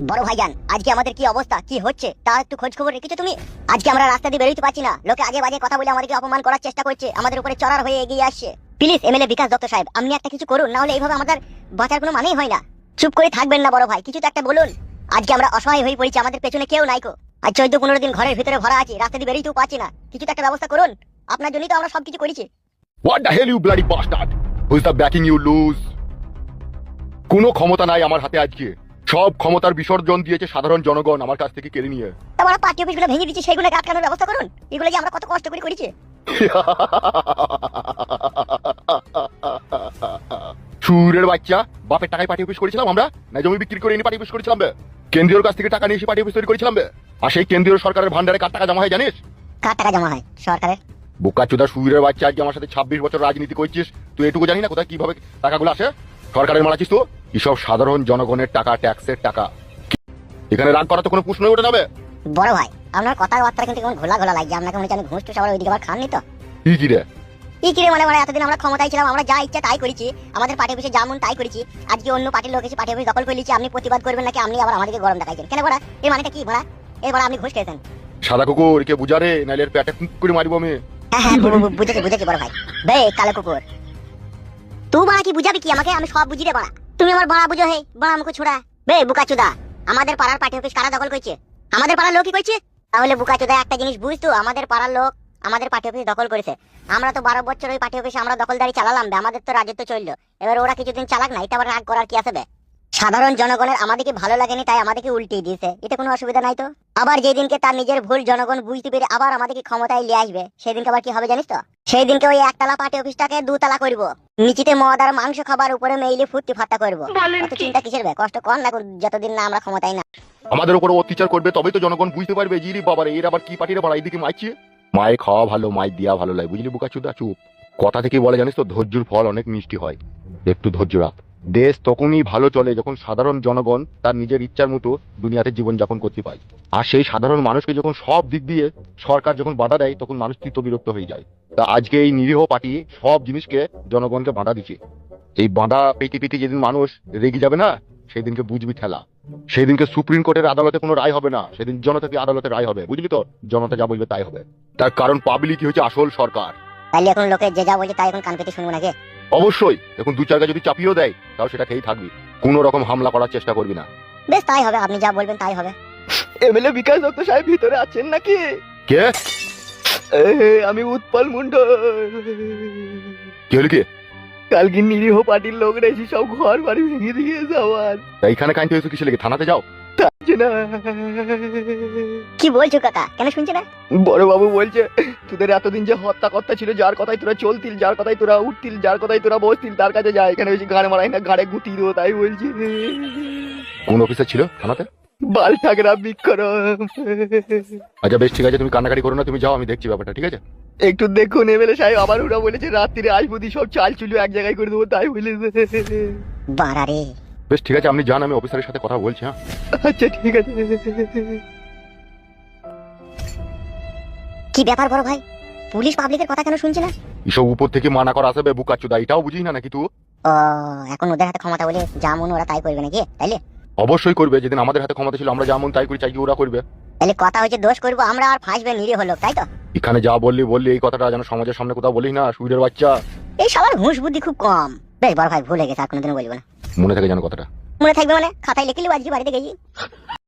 বড় ভাইজান, আজকে আমাদের কি অবস্থা, কি হচ্ছে তা একটু খোঁজ খবর রেখেছো তুমি? আজকে আমরা রাস্তা দিয়ে বেরোতে পারছি না, লোকে আগে বাজে কথা বলে আমাদেরকে অপমান করার চেষ্টা করছে, আমাদের উপরে চড়ার হয়ে এগিয়ে আসছে। প্লিজ এমএলএ বিকাশ দত্ত সাহেব, আপনি একটা কিছু করুন, না হলে এইভাবে আমাদের বাঁচার কোনো মানেই হয় না। চুপ করে থাকবেন না বড় ভাই, কিছু তো একটা বলুন। আজকে আমরা অসহায় হয়ে পড়েছি, আমাদের পেছনে কেউ নাইকো। আর 14-15 দিন ঘরের ভিতরে ভরা আছি, রাস্তা দিয়ে বেরোতেও পারছি না, কিছু তো একটা ব্যবস্থা করুন। আপনার জন্যই তো আমরা সবকিছু করেছি। What the hell you bloody bastard? Who's the backing you lose? কোনো ক্ষমতা নাই আমার হাতে আজকে। সব ক্ষমতার বিসর্জন দিয়েছে সাধারণ জনগণ আমার কাছ থেকে কেড়ে নিয়ে। তারপরে পার্টি অফিসগুলো ভেঙে দিচ্ছে, সেইগুলোকে আটকানোর ব্যবস্থা করুন। এগুলো যে আমরা কত কষ্ট করে করেছি। সুরের বাচ্চা, বাপের টাকায় পার্টি অফিস করেছিলাম আমরা, না জমি বিক্রি করে এনে পার্টি অফিস করেছিলাম বে? কেন্দ্রীয় কাছ থেকে টাকা নিয়ে এসে পার্টি অফিস তৈরি করেছিলাম বে। আর সেই কেন্দ্রীয় সরকারের ভান্ডারে কার টাকা জমা হয় জানিস? কার টাকা জমা হয়? সরকারের। বোকাচোদা সুরের বাচ্চা, আজকে আমার সাথে 26 বছর রাজনীতি করছিস, তুই এটুকু জানি না কোথায় কিভাবে টাকাগুলো আসে? সরকারের মারাচ্ছিস তো? এসব সাধারণ জনগণের টাকা, ট্যাক্সের টাকা। এখানে রাগ করা তো কোনো প্রশ্নই ওঠে যাবে। বড় ভাই, আপনার কথাবার্তা কিন্তু কেমন ঘোলা ঘোলা লাগছে, আপনাকে মনে হচ্ছে আমি ঘুষ টুস আবার ওইদিকে আবার খাননি তো? কি রে কি কিরে মানে মানে এতদিন আমরা ক্ষমতায় ছিলাম, আমরা যা ইচ্ছা তাই করেছি, আমাদের পার্টি অফিসে যেমন তাই করেছি। আজকে অন্য পার্টির লোক এসে পার্টি অফিস দখল করে নিচ্ছে, আপনি প্রতিবাদ করবেন নাকি আপনি আবার আমাদেরকে গরম দেখাইছেন কেন? বড়া এর মানেটা কি? বড়া এর বড়া আপনি ঘুষ খেয়েছেন? সাদা কুকুর কে বুঝা রে, নাইলে এর পেটে কুক করে মারিব আমি। হ্যাঁ হ্যাঁ বুঝেছি বুঝেছি বড় ভাই। বে কালো কুকুর, তুই বড়া কি বুঝাবি কি আমাকে? আমি সব বুঝি রে বড়া, তুমি আমার বড়া বুঝো। হে বড়া মুখ ছোড়া। বে বুকাচুদা, আমাদের পাড়ার পার্টি অফিস কারা দখল করছে? আমাদের পাড়ার লোকই করছে। তাহলে বুকাচুদা একটা জিনিস বুঝতো, আমাদের পাড়ার লোক আমাদের পার্টি অফিস দখল করেছে। আমরা তো 12 বছর ওই পার্টি অফিসে আমরা দখলদারি চালালাম বে, আমাদের তো রাজত্ব চললো। এবার ওরা কিছুদিন চালাক না, এটা আবার রাগ করার কি আছে বে? সাধারণ জনগণের আমাদেরকে ভালো লাগেনি তাই আমাদেরকে উল্টিয়ে দিয়েছে, এতে কোনো অসুবিধা নাই তো। আবার যেদিনকে তার নিজের ভুল জনগণ বুঝতে পেরে আবার আমাদেরকে ক্ষমতায় নিয়ে আসবে, সেদিনকে আবার কি হবে জানিস তো? সেই দিনকে ওই একতলা পার্টি অফিসটাকে দুতলা করব, নিচেতে মদ আর মাংস খাবার, উপরে মেইলে ফুর্তি ফাত্তা করবো। অত চিন্তা কিসের বে? কষ্ট কর না যতদিন না আমরা ক্ষমতায় না। আমাদের উপর অত্যাচার করবে তবেই তো জনগণ বুঝতে পারবে যে রে বাবারে এর আবার কি পার্টিরে বড় এইদিকে মাইছে। মায়ে খাওয়া ভালো, মাই দিয়া ভালো লাগে, বুঝলি বোকাচোদা? চুপ। কথা থেকে বলে জানিস তো, ধৈর্যের ফল অনেক মিষ্টি হয়, একটু ধৈর্য রাখ। দেশ তখনই ভালো চলে যখন সাধারণ জনগণ তার নিজের ইচ্ছার মতো দুনিয়াতে জীবনযাপন করতে পায়। আর সেই সাধারণ মানুষকে যখন সব দিক দিয়ে সরকার যখন বাধা দেয়, তখন মানুষ তীব্র বিরক্ত হয়ে যায়। তা আজকে এই নিরীহ পার্টি সব জিনিসকে জনগণকে বাধা দিচ্ছে। এই বাধা পেতে পেতে যেদিন মানুষ রেগে যাবে না, সেদিনকে বুঝবি ঠেলা। সেদিনকে সুপ্রিম কোর্টের আদালতে কোনো রায় হবে না, সেদিন জনতাকে আদালতে রায় হবে, বুঝলি তো? জনতা যা বলবে তাই হবে, তার কারণ পাবলিকই হচ্ছে আসল সরকার। তাহলে এখন লোকে যে যা বলছে তাই এখন কান পেতে শুনবো নাকি? অবশ্যই, এখন দু চারটা যদি চাপিয়েও দেয় তাও সেটা খেয়েই থাকবি, কোনো রকম হামলা করার চেষ্টা করবি না। বেশ তাই হবে, আপনি যা বলবেন তাই হবে। এমএলএ বিকাশ দত্ত সাহেব ভিতরে আছেন নাকি? কে? আমি উৎপল মন্ডল। কি হলো কি? কালকে নিরীহ পার্টির লোকরা এসে সব ঘর বাড়ি ভেঙে দিয়ে যাওয়ার। এইখানে কাইতে হয়েছে কিসে লেগে? থানাতে যাও। কি বলছো কাকা? কেন শুনছে না? বড় বাবু বলছে তোদের এতদিন যে হত্যা কর্তা ছিল, যার কথাই তোরা চলতিল, যার কথাই তোরা উঠতিল, যার কথাই তোরা বসতিল, তার কাছে যায় এখানে বেশি ঘাড়ে মারাই না, ঘাড়ে গুটি দেবো, তাই বলছি। কোন অফিসার ছিল থানাতে? বালঠাকরা বিক্রম। আচ্ছা বেশ, ঠিক আছে, তুমি কান্নাকাটি করো না, তুমি যাও, আমি দেখছি ব্যাপারটা, ঠিক আছে? একটু দেখুন এমএলএ সাহেব, আবার ওরা বলেছে রাত্রিরে আসবো দি সব চাল চুলো এক জায়গায় করে দেবো, তাই বলেছে। বাড়া রে। বেশ ঠিক আছে, আপনি যান, আমি অফিসারের সাথে কথা বলছি। হ্যাঁ আচ্ছা ঠিক আছে। কি ব্যাপার বড় ভাই, পুলিশ পাবলিকের কথা কেন শুনছে না? এসব উপর থেকে মানা করা আসবে বুকাচোদা, এটাও বুঝিস না নাকি তুই? ও, এখন ওদের হাতে ক্ষমতা বলে যা মন ওরা তাই করবে নাকি? তাইলে অবশ্যই করবে, যেদিন আমাদের হাতে ক্ষমতা ছিল আমরা যেমন তাই করি, চাই কি ওরা করবে? তাহলে কথা হচ্ছে দোষ করবো আমরা আর ফাঁসবে নিরীহ লোক, তাই তো? এখানে যা বললি এই কথাটা যেন সমাজের সামনে কোথাও বলিস না, সুইরের বাচ্চা। এই সবার হুঁশ বুদ্ধি খুব কম। বেশ বড় ভাই, ভুল হয়ে গেছে, আর কোনোদিনও বলবো না। মনে থাকে যেন কথাটা। মনে থাকবে মানে খাতায় লিখে লিখে আজকে বাড়িতে গেছি।